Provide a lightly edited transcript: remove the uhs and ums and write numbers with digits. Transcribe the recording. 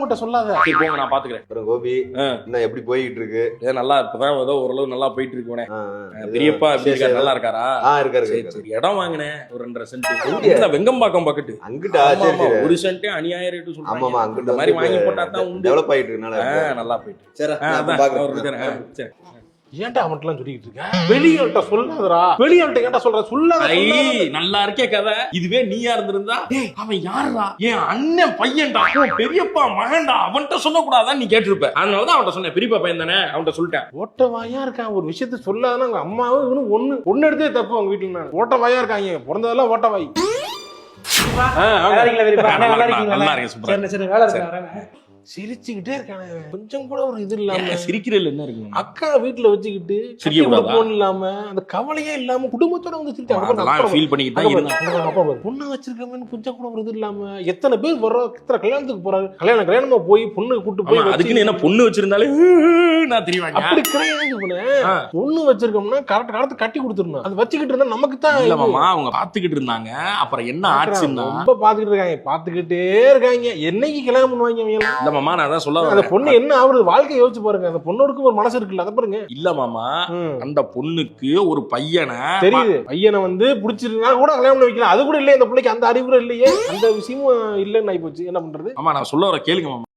அவங்ககிட்ட சொல்லாத. சரி போங்க, நான் பாத்துக்கிறேன். அப்புறம் கோபி என்ன எப்படி போயிட்டு இருக்கு? நல்லா இப்பதான் ஏதோ ஓரளவு நல்லா போயிட்டு இருக்கோனே. பெரியப்பா எப்படி இருக்காரு? நல்லா இருக்காரா? இருக்காரு. சரி இடம் வாங்கினேன் ஒரு 2.5 சென்ட் வெங்கம்பாக்கம் பக்கத்து அங்கிட்டா. ஒரு சென்ட் அநியாய ரேட்டு சொல்றாங்க. ஆமா அங்கிட்ட மாதிரி வாங்கி போட்டா தான் உண்டு. டெவலப் ஆயிட்டு இருக்கனால நல்லா போயிட்டு. சரி ஏன்டா அவன்கிட்ட சொல்லிட்டு இருக்க? வெளியாள்கிட்ட சொல்லாதடா. வெளியாள்கிட்ட ஏன்டா சொல்ற? சொல்லாத. நல்லா இருக்கே கதை. இதுவே நீயா இருந்திருந்தா அவன் யாருடா, என் அண்ணன் பையன்டா, பெரியப்பா மகன்டா, அவன்கிட்ட சொல்லக்கூடாதான் நீ கேட்டிருப்ப. அதனாலதான் அவன்கிட்ட சொன்னேன். பெரியப்பா பையன் தானே, அவன்கிட்ட சொல்லிட்டேன். ஓட்ட வாயா இருக்கான். ஒரு விஷயத்த சொல்லாதான் அவங்க அம்மாவும் இவனும் ஒண்ணு எடுத்தே தப்பு. அவங்க வீட்டுல ஓட்ட வாயா இருக்காங்க. பிறந்ததெல்லாம் ஓட்ட வாய். சிரிச்சுக்கிட்டே இருக்கானே. கொஞ்சம் கூட ஒரு இது இல்லாம. சிரிக்கிறதுல என்ன இருக்கு? அக்கா வீட்டுல வச்சுக்கிட்டு இல்லாம அந்த கவலையே இல்லாம குடும்பத்தோட வந்து பொண்ணு வச்சிருக்கோம்னு கொஞ்சம் கூட ஒரு இது இல்லாம. எத்தனை பேர் வர்றோம், எத்தனை கல்யாணத்துக்கு போறாரு. கல்யாணமா போய் பொண்ணு கூட்டு போய் அதுக்குன்னு என்ன பொண்ணு வச்சிருந்தாலே நான் தெரியும். அப்படி கிடையாது. பொண்ணு வச்சிருக்கோம்னா கரெக்ட் காலத்து கட்டி கொடுத்துருந்தோம். அது வச்சுக்கிட்டு இருந்தா நமக்கு தான் இல்லமாமா. அவங்க பாத்துக்கிட்டு இருந்தாங்க. அப்புறம் என்ன ஆச்சுன்னா ரொம்ப பாத்துக்கிட்டு இருக்காங்க. பாத்துக்கிட்டே இருக்காங்க. என்னைக்கு கல்யாணம் பண்ணுவாங்க? மாமா நான் தான் சொல்ல அந்த பொண்ணு என்ன ஆகுறது வாழ்க்கை யோசிச்சு பாருங்க. அந்த பொண்ணோருக்கு ஒரு மனசு இருக்குல்ல, அத பாருங்க. இல்ல மாமா, அந்த பொண்ணுக்கு ஒரு பையனை தெரியுது. பையனை வந்து பிடிச்சிருந்தா கூட கல்யாணம் பண்ணி வைக்கலாம். அது கூட இல்லையே. அந்த பிள்ளைக்கு அந்த அறிவுரை இல்லையே. அந்த விஷயமும் இல்லைன்னு ஆகி போச்சு. என்ன பண்றது? ஆமா நான் சொல்ல வர கேளுங்க மாமா.